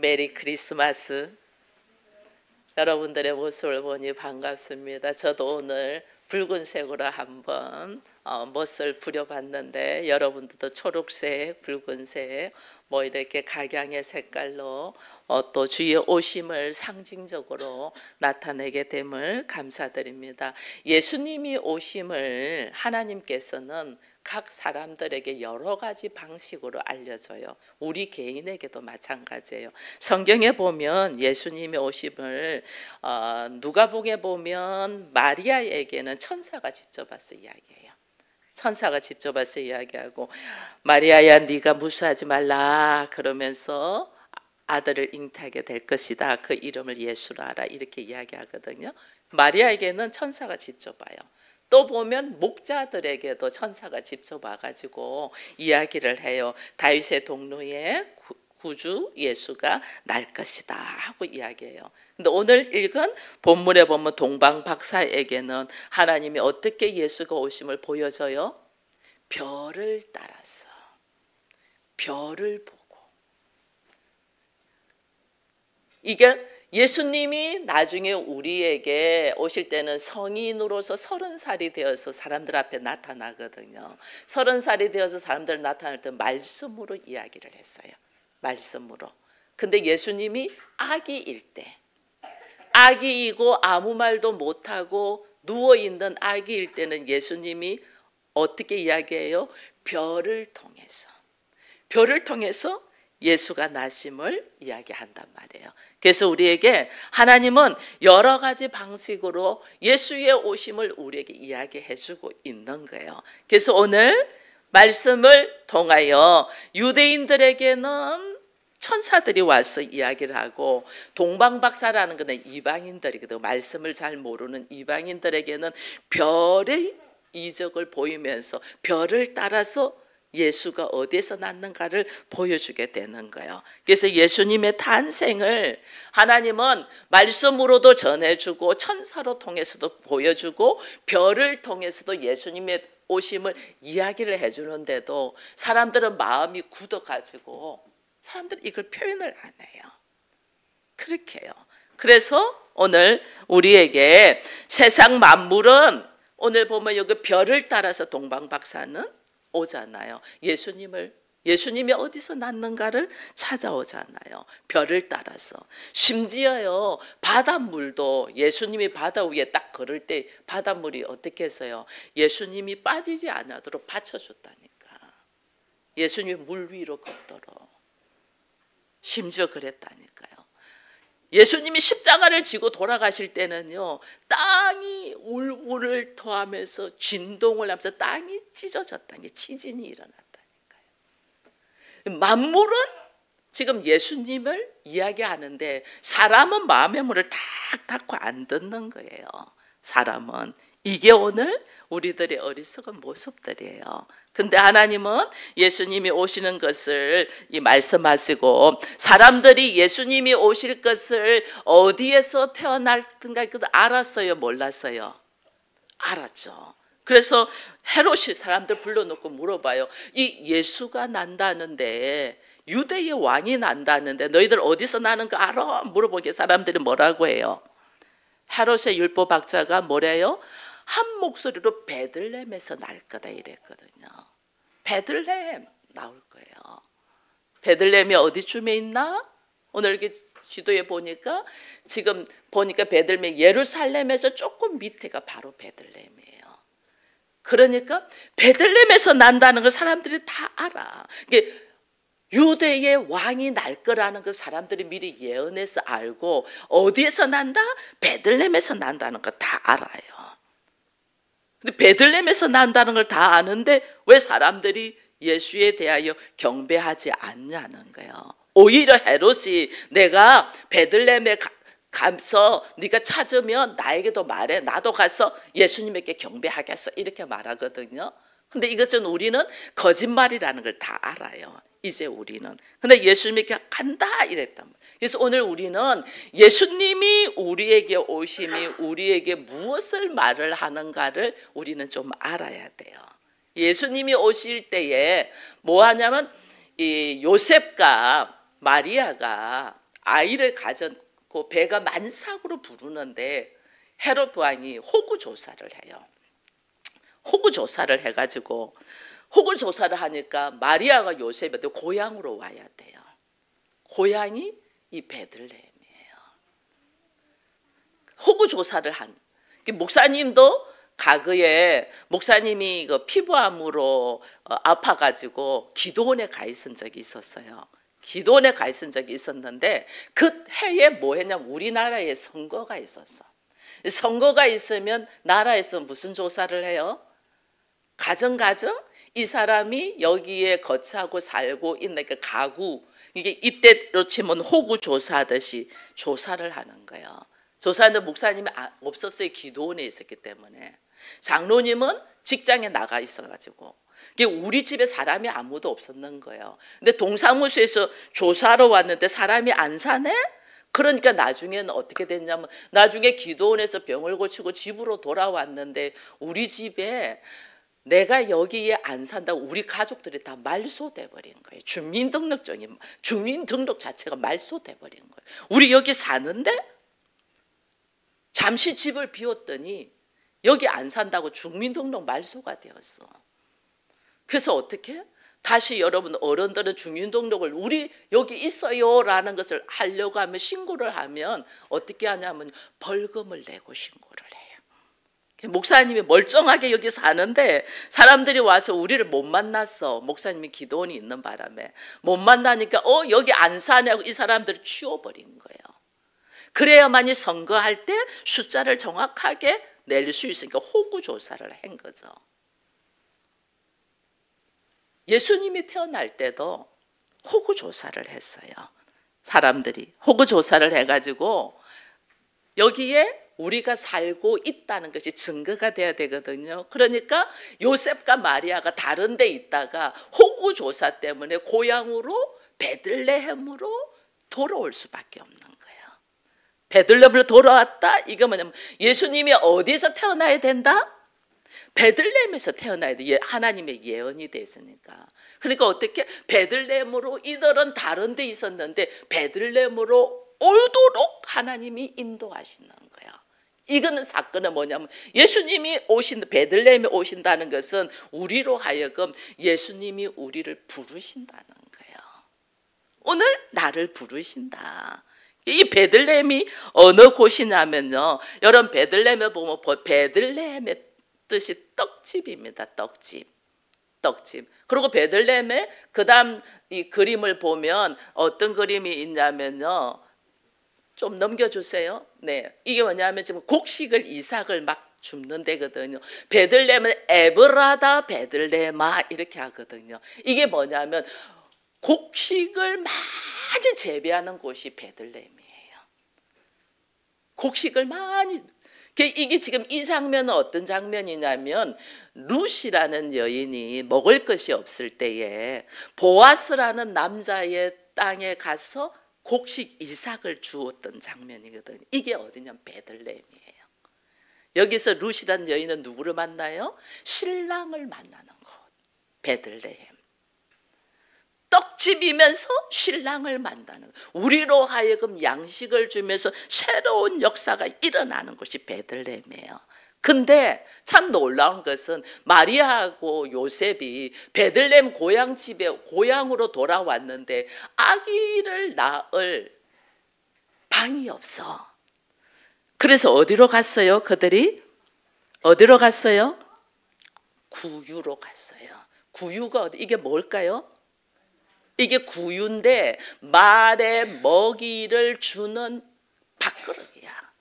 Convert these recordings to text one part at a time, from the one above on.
메리 크리스마스. 여러분들의 모습을 보니 반갑습니다. 저도 오늘 붉은색으로 한번 멋을 부려봤는데 여러분들도 초록색, 붉은색 뭐 이렇게 각양의 색깔로 또 주의 오심을 상징적으로 나타내게 됨을 감사드립니다. 예수님이 오심을 하나님께서는 각 사람들에게 여러 가지 방식으로 알려줘요. 우리 개인에게도 마찬가지예요. 성경에 보면 예수님의 오심을 누가복음에 보면 마리아에게는 천사가 직접 와서 이야기해요. 천사가 직접 와서 이야기하고 마리아야 네가 무수하지 말라 그러면서 아들을 잉태하게 될 것이다. 그 이름을 예수라 하라 이렇게 이야기하거든요. 마리아에게는 천사가 직접 와요. 또 보면 목자들에게도 천사가 직접 와가지고 이야기를 해요. 다윗의 동로에 구주 예수가 날 것이다 하고 이야기해요. 근데 오늘 읽은 본문에 보면 동방박사에게는 하나님이 어떻게 예수가 오심을 보여줘요? 별을 따라서, 별을 보고. 이게 예수님이 나중에 우리에게 오실 때는 성인으로서 30살이 되어서 사람들 앞에 나타나거든요. 30살이 되어서 사람들 나타날 때 말씀으로 이야기를 했어요. 말씀으로. 근데 예수님이 아기일 때, 아기이고 아무 말도 못하고 누워있는 아기일 때는 예수님이 어떻게 이야기해요? 별을 통해서. 별을 통해서 예수가 나심을 이야기한단 말이에요. 그래서 우리에게 하나님은 여러 가지 방식으로 예수의 오심을 우리에게 이야기해 주고 있는 거예요. 그래서 오늘 말씀을 통하여 유대인들에게는 천사들이 와서 이야기를 하고 동방박사라는 것은 이방인들이거든요. 말씀을 잘 모르는 이방인들에게는 별의 이적을 보이면서 별을 따라서 예수가 어디에서 났는가를 보여주게 되는 거예요. 그래서 예수님의 탄생을 하나님은 말씀으로도 전해주고 천사로 통해서도 보여주고 별을 통해서도 예수님의 오심을 이야기를 해주는데도 사람들은 마음이 굳어가지고 사람들은 이걸 표현을 안 해요. 그렇게 해요. 그래서 오늘 우리에게 세상 만물은 오늘 보면 여기 별을 따라서 동방박사는 오잖아요. 예수님이 어디서 났는가를 찾아오잖아요. 별을 따라서. 심지어요 바닷물도 예수님이 바다 위에 딱 걸을 때 바닷물이 어떻게 해서요 예수님이 빠지지 않도록 받쳐줬다니까. 예수님이 물 위로 걷도록. 심지어 그랬다니까요. 예수님이 십자가를 지고 돌아가실 때는요 땅이 울울을 토하면서 진동을 하면서 땅이 찢어졌다는 게 지진이 일어났다니까요. 만물은 지금 예수님을 이야기하는데 사람은 마음의 문을 탁 닫고 안 듣는 거예요. 사람은. 이게 오늘 우리들의 어리석은 모습들이에요. 근데 하나님은 예수님이 오시는 것을 말씀하시고 사람들이 예수님이 오실 것을 어디에서 태어날든가 그것도 알았어요? 몰랐어요? 알았죠. 그래서 헤롯이 사람들 불러놓고 물어봐요. 이 예수가 난다는데 유대의 왕이 난다는데 너희들 어디서 나는 거 알아? 물어보니까 사람들이 뭐라고 해요? 헤롯의 율법학자가 뭐래요? 한 목소리로 베들레헴에서 날 거다 이랬거든요. 베들레헴 나올 거예요. 베들레헴이 어디쯤에 있나? 오늘 이렇게 지도에 보니까 지금 보니까 베들레헴 예루살렘에서 조금 밑에가 바로 베들레헴이에요. 그러니까 베들레헴에서 난다는 걸 사람들이 다 알아. 이게 유대의 왕이 날 거라는 걸 사람들이 미리 예언해서 알고 어디에서 난다? 베들레헴에서 난다는 거 다 알아요. 근데 베들레헴에서 난다는 걸 다 아는데 왜 사람들이 예수에 대하여 경배하지 않냐는 거예요. 오히려 헤롯이 내가 베들레헴에 가서 네가 찾으면 나에게도 말해. 나도 가서 예수님에게 경배하겠어. 이렇게 말하거든요. 근데 이것은 우리는 거짓말이라는 걸 다 알아요. 이제 우리는. 근데 예수님에게 간다 이랬단 말이에요. 그래서 오늘 우리는 예수님이 우리에게 오심이 우리에게 무엇을 말을 하는가를 우리는 좀 알아야 돼요. 예수님이 오실 때에 뭐 하냐면 이 요셉과 마리아가 아이를 가졌고 배가 만삭으로 부르는데 헤롯 왕이 호구 조사를 해요. 호구 조사를 해가지고 호구 조사를 하니까 마리아가 요셉한테 고향으로 와야 돼요. 고향이 이 베들레헴이에요. 호구 조사를 한 목사님도 과거에 목사님이 그 피부암으로 아파가지고 기도원에 가 있은 적이 있었어요. 기도원에 가 있은 적이 있었는데 그 해에 뭐 했냐면 우리나라에 선거가 있었어. 선거가 있으면 나라에서 무슨 조사를 해요? 가정 이 사람이 여기에 거처하고 살고 있는 그 가구, 이게 이때로 치면 호구 조사하듯이 조사를 하는 거예요. 조사하는데 목사님이 없었어요. 기도원에 있었기 때문에. 장로님은 직장에 나가 있어가지고 우리 집에 사람이 아무도 없었는 거예요. 근데 동사무소에서 조사하러 왔는데 사람이 안 사네? 그러니까 나중에는 어떻게 됐냐면 나중에 기도원에서 병을 고치고 집으로 돌아왔는데 우리 집에 내가 여기에 안 산다고 우리 가족들이 다 말소돼 버린 거예요. 주민등록 자체가 말소돼 버린 거예요. 우리 여기 사는데 잠시 집을 비웠더니 여기 안 산다고 주민등록 말소가 되었어. 그래서 어떻게? 다시 여러분 어른들은 주민등록을 우리 여기 있어요 라는 것을 하려고 하면 신고를 하면 어떻게 하냐면 벌금을 내고 신고를 해요. 목사님이 멀쩡하게 여기 사는데 사람들이 와서 우리를 못 만났어. 목사님이 기도원이 있는 바람에 못 만나니까 여기 안 사냐고 이 사람들을 치워버린 거예요. 그래야만이 선거할 때 숫자를 정확하게 낼 수 있으니까 호구 조사를 한 거죠. 예수님이 태어날 때도 호구 조사를 했어요. 사람들이 호구 조사를 해가지고 여기에 우리가 살고 있다는 것이 증거가 돼야 되거든요. 그러니까 요셉과 마리아가 다른 데 있다가 호구 조사 때문에 고향으로 베들레헴으로 돌아올 수밖에 없는 거예요. 베들레헴으로 돌아왔다? 이거 뭐냐면 예수님이 어디서 태어나야 된다? 베들레헴에서 태어나야 돼. 하나님의 예언이 됐으니까. 그러니까 어떻게? 베들레헴으로 이들은 다른 데 있었는데 베들레헴으로 오도록 하나님이 인도하시는 거예요. 이거는 사건은 뭐냐면 예수님이 베들레헴에 오신다는 것은 우리로 하여금 예수님이 우리를 부르신다는 거예요. 오늘 나를 부르신다. 이 베들레헴이 어느 곳이냐면요. 여러분 베들레헴에 보면 베들레헴의 뜻이 떡집입니다. 떡집. 그리고 베들레헴에 그다음 이 그림을 보면 어떤 그림이 있냐면요. 좀 넘겨주세요. 네, 이게 뭐냐면 지금 곡식을 이삭을 막 줍는 데거든요. 베들레헴은 에브라다 베들레헴아 이렇게 하거든요. 이게 뭐냐면 곡식을 많이 재배하는 곳이 베들레헴이에요. 곡식을 많이. 이게 지금 이 장면은 어떤 장면이냐면 룻이라는 여인이 먹을 것이 없을 때에 보아스라는 남자의 땅에 가서 곡식 이삭을 주었던 장면이거든요. 이게 어디냐면 베들레헴이에요. 여기서 룻이라는 여인은 누구를 만나요? 신랑을 만나는 곳. 베들레헴. 떡집이면서 신랑을 만나는 우리로 하여금 양식을 주면서 새로운 역사가 일어나는 곳이 베들레헴이에요. 근데 참 놀라운 것은 마리아하고 요셉이 베들레헴 고향으로 돌아왔는데 아기를 낳을 방이 없어. 그래서 어디로 갔어요? 그들이 어디로 갔어요? 구유로 갔어요. 구유가 어디? 이게 뭘까요? 이게 구유인데 말에 먹이를 주는 밥그릇이야.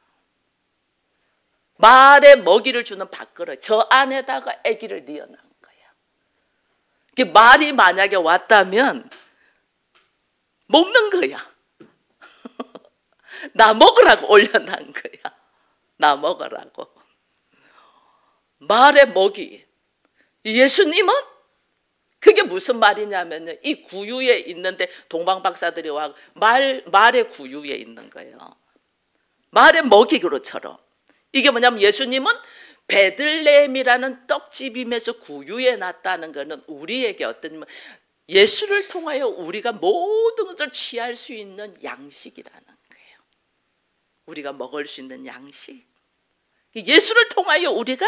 말에 먹이를 주는 밥그릇. 저 안에다가 아기를 넣어놓은 거야. 말이 만약에 왔다면 먹는 거야. 나 먹으라고 올려놓은 거야. 나 먹으라고. 말에 먹이. 예수님은 그게 무슨 말이냐면 이 구유에 있는데 동방박사들이 와 말의 구유에 있는 거예요. 말의 먹이로처럼. 이게 뭐냐면 예수님은 베들레헴이라는 떡집임에서 구유에 났다는 것은 우리에게 어떤 예수를 통하여 우리가 모든 것을 취할 수 있는 양식이라는 거예요. 우리가 먹을 수 있는 양식. 예수를 통하여 우리가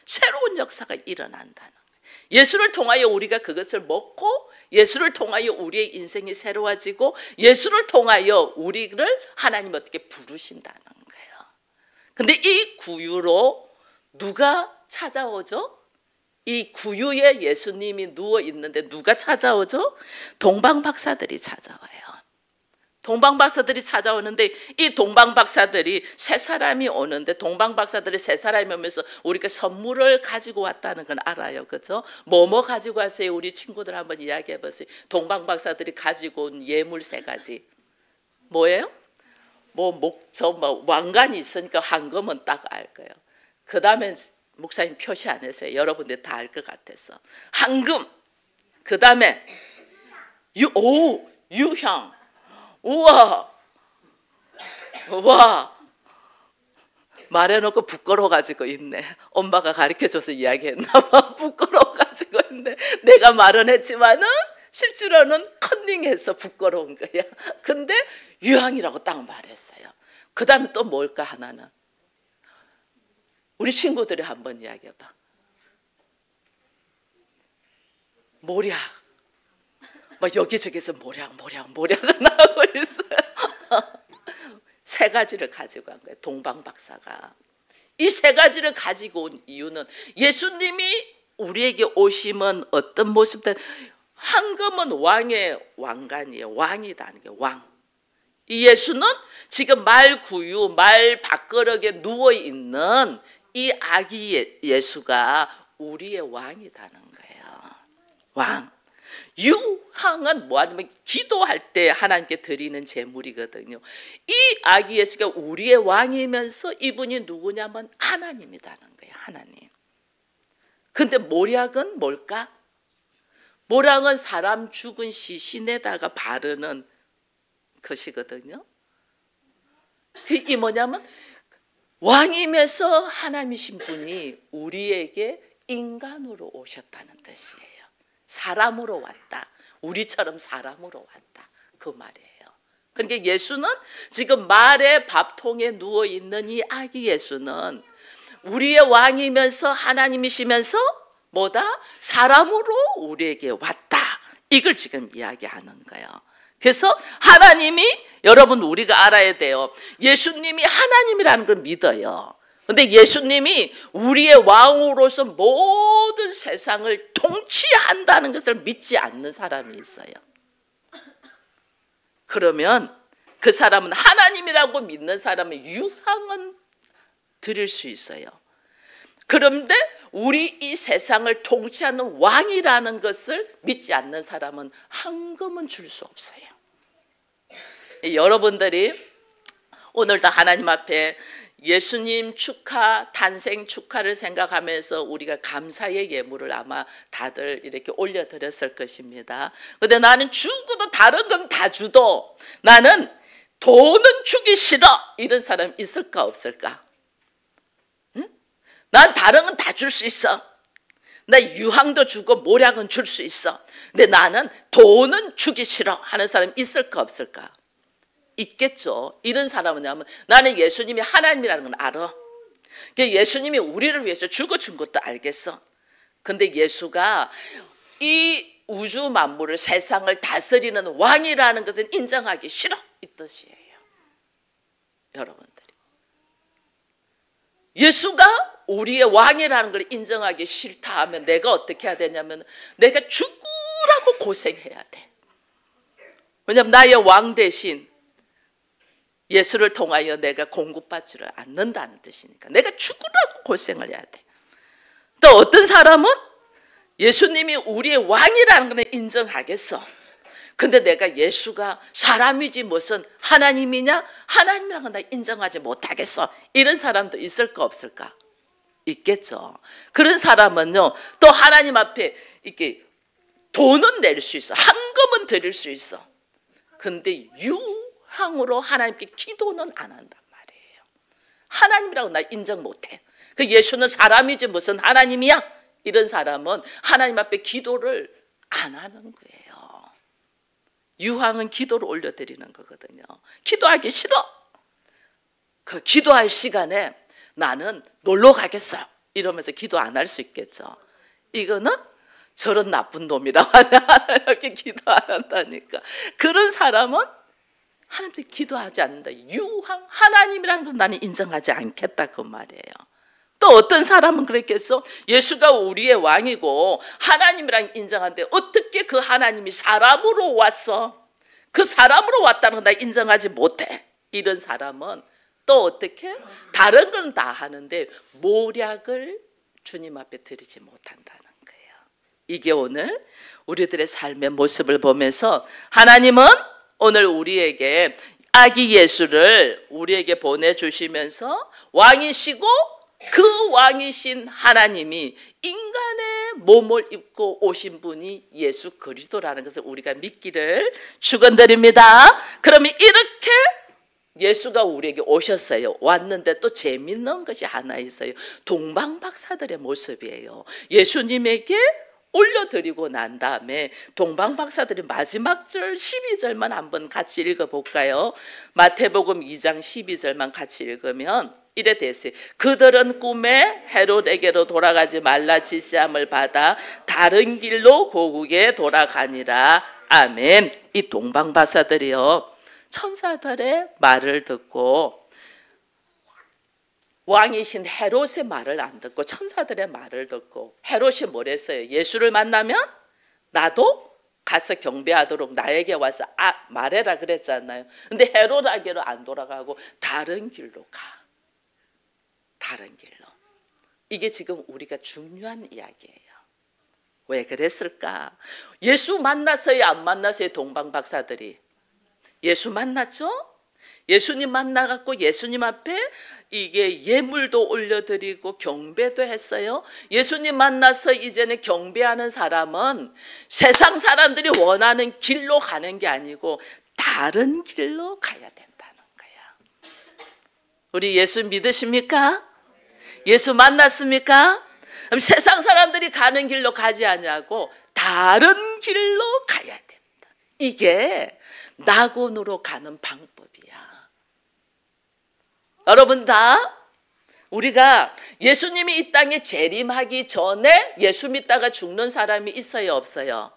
새로운 역사가 일어난다는 거예요. 예수를 통하여 우리가 그것을 먹고 예수를 통하여 우리의 인생이 새로워지고 예수를 통하여 우리를 하나님 어떻게 부르신다는 거예요. 근데 이 구유로 누가 찾아오죠? 이 구유에 예수님이 누워 있는데 누가 찾아오죠? 동방박사들이 찾아와요. 동방박사들이 찾아오는데 이 동방박사들이 세 사람이 오는데 동방박사들이 세 사람이 오면서 우리가 선물을 가지고 왔다는 건 알아요. 그렇죠? 뭐뭐 가지고 왔어요? 우리 친구들 한번 이야기해 보세요. 동방박사들이 가지고 온 예물 세 가지. 뭐예요? 왕관이 있으니까 황금은 딱 알 거예요. 그 다음에 목사님 표시 안 했어요. 여러분들 다 알 것 같아서. 황금. 그 다음에 유향. 우와, 말해놓고 부끄러워가지고 있네. 엄마가 가르쳐줘서 이야기했나 봐. 부끄러워가지고 있네. 내가 말은 했지만은 실제로는 컨닝해서 부끄러운 거야. 근데 유황이라고 딱 말했어요. 그 다음에 또 뭘까 하나는? 우리 친구들이 한번 이야기해봐. 모략. 막 여기저기서 모략 나오고 있어요. 세 가지를 가지고 간 거예요. 동방박사가. 이 세 가지를 가지고 온 이유는 예수님이 우리에게 오심은 어떤 모습들? 황금은 왕의 왕관이에요. 왕이다는 게 왕. 이 예수는 지금 말구유, 말 밥그릇에 누워 있는 이 아기 예수가 우리의 왕이다는 거예요. 왕. 유황은 뭐하냐면 기도할 때 하나님께 드리는 제물이거든요. 이 아기 예수가 우리의 왕이면서 이분이 누구냐면 하나님이라는 거예요. 하나님. 근데 모략은 뭘까? 모략은 사람 죽은 시신에다가 바르는 것이거든요. 그게 뭐냐면 왕이면서 하나님이신 분이 우리에게 인간으로 오셨다는 뜻이에요. 사람으로 왔다. 우리처럼 사람으로 왔다. 그 말이에요. 그러니까 예수는 지금 말의 밥통에 누워있는 이 아기 예수는 우리의 왕이면서 하나님이시면서 뭐다? 사람으로 우리에게 왔다. 이걸 지금 이야기하는 거예요. 그래서 하나님이 여러분 우리가 알아야 돼요. 예수님이 하나님이라는 걸 믿어요. 근데 예수님이 우리의 왕으로서 모든 세상을 통치한다는 것을 믿지 않는 사람이 있어요. 그러면 그 사람은 하나님이라고 믿는 사람의 유황은 드릴 수 있어요. 그런데 우리 이 세상을 통치하는 왕이라는 것을 믿지 않는 사람은 황금은 줄 수 없어요. 여러분들이 오늘도 하나님 앞에 예수님 축하, 탄생 축하를 생각하면서 우리가 감사의 예물을 아마 다들 이렇게 올려드렸을 것입니다. 그런데 나는 주고도 다른 건 다 주도 나는 돈은 주기 싫어. 이런 사람 있을까 없을까? 응? 난 다른 건 다 줄 수 있어. 나 유황도 주고 모략은 줄 수 있어. 근데 나는 돈은 주기 싫어 하는 사람 있을까 없을까? 있겠죠. 이런 사람은 뭐냐면 나는 예수님이 하나님이라는 건 알아. 예수님이 우리를 위해서 죽어준 것도 알겠어. 근데 예수가 이 우주 만물을 세상을 다스리는 왕이라는 것은 인정하기 싫어. 이 뜻이에요. 여러분들이. 예수가 우리의 왕이라는 걸 인정하기 싫다 하면 내가 어떻게 해야 되냐면 내가 죽으라고 고생해야 돼. 왜냐하면 나의 왕 대신 예수를 통하여 내가 공급받지를 않는다는 뜻이니까 내가 죽으라고 고생을 해야 돼. 또 어떤 사람은 예수님이 우리의 왕이라는 걸 인정하겠어. 근데 내가 예수가 사람이지 무슨 하나님이냐? 하나님이라는 건 나 인정하지 못하겠어. 이런 사람도 있을까 없을까? 있겠죠. 그런 사람은요 또 하나님 앞에 이렇게 돈은 낼 수 있어. 헌금은 드릴 수 있어. 근데 유황으로 하나님께 기도는 안 한단 말이에요. 하나님이라고 나 인정 못해. 그 예수는 사람이지 무슨 하나님이야? 이런 사람은 하나님 앞에 기도를 안 하는 거예요. 유황은 기도를 올려드리는 거거든요. 기도하기 싫어. 그 기도할 시간에 나는 놀러 가겠어 이러면서 기도 안 할 수 있겠죠. 이거는 저런 나쁜 놈이라고 이렇게 기도 안 한다니까. 그런 사람은 하나님께 기도하지 않는다. 유황 하나님이라는 걸 나는 인정하지 않겠다 그 말이에요. 또 어떤 사람은 그랬겠어? 예수가 우리의 왕이고 하나님이랑 인정하는데 어떻게 그 하나님이 사람으로 왔어? 그 사람으로 왔다는 걸 나 인정하지 못해. 이런 사람은 또 어떻게? 다른 건 다 하는데 모략을 주님 앞에 드리지 못한다는 거예요. 이게 오늘 우리들의 삶의 모습을 보면서 하나님은 오늘 우리에게 아기 예수를 우리에게 보내주시면서 왕이시고 그 왕이신 하나님이 인간의 몸을 입고 오신 분이 예수 그리스도라는 것을 우리가 믿기를 축원드립니다. 그러면 이렇게 예수가 우리에게 오셨어요. 왔는데 또 재밌는 것이 하나 있어요. 동방박사들의 모습이에요. 예수님에게 올려드리고 난 다음에 동방박사들이 마지막 절 12절만 한번 같이 읽어볼까요? 마태복음 2장 12절만 같이 읽으면 이래 됐어요. 그들은 꿈에 헤롯에게로 돌아가지 말라 지시함을 받아 다른 길로 고국에 돌아가니라. 아멘. 이 동방박사들이요, 천사들의 말을 듣고 왕이신 헤롯의 말을 안 듣고 천사들의 말을 듣고, 헤롯이 뭐랬어요? 예수를 만나면 나도 가서 경배하도록 나에게 와서 말해라 그랬잖아요. 근데 헤롯에게로 안 돌아가고 다른 길로 가. 다른 길로. 이게 지금 우리가 중요한 이야기예요. 왜 그랬을까? 예수 만났어요, 안 만났어요? 동방박사들이 예수 만났죠? 예수님 만나갖고 예수님 앞에 이게 예물도 올려드리고 경배도 했어요. 예수님 만나서 이제는 경배하는 사람은 세상 사람들이 원하는 길로 가는 게 아니고 다른 길로 가야 된다는 거야. 우리 예수 믿으십니까? 예수 만났습니까? 그럼 세상 사람들이 가는 길로 가지 않냐고 다른 길로 가야 된다. 이게 낙원으로 가는 방법이야. 여러분 다 우리가 예수님이 이 땅에 재림하기 전에 예수 믿다가 죽는 사람이 있어요, 없어요?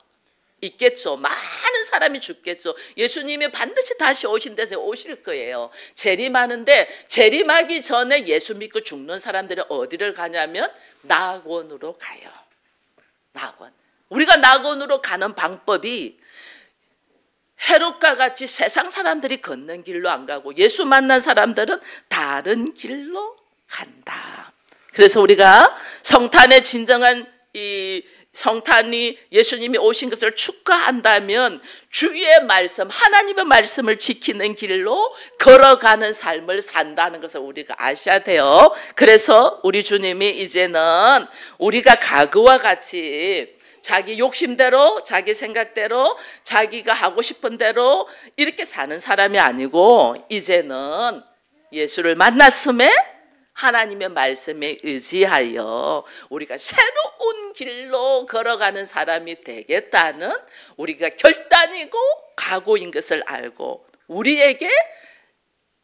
있겠죠. 많은 사람이 죽겠죠. 예수님이 반드시 다시 오신 데서 오실 거예요. 재림하는데 재림하기 전에 예수 믿고 죽는 사람들은 어디를 가냐면 낙원으로 가요. 낙원. 우리가 낙원으로 가는 방법이 헤롯과 같이 세상 사람들이 걷는 길로 안 가고 예수 만난 사람들은 다른 길로 간다. 그래서 우리가 성탄의 진정한 이 성탄이 예수님이 오신 것을 축하한다면 주의 말씀, 하나님의 말씀을 지키는 길로 걸어가는 삶을 산다는 것을 우리가 아셔야 돼요. 그래서 우리 주님이 이제는 우리가 과거와 같이 자기 욕심대로, 자기 생각대로, 자기가 하고 싶은 대로 이렇게 사는 사람이 아니고 이제는 예수를 만났음에 하나님의 말씀에 의지하여 우리가 새로운 길로 걸어가는 사람이 되겠다는 우리가 결단이고 각오인 것을 알고 우리에게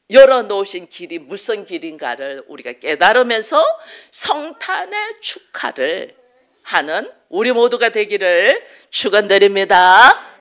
열어놓으신 길이 무슨 길인가를 우리가 깨달으면서 성탄의 축하를 하는 우리 모두가 되기를 축원드립니다.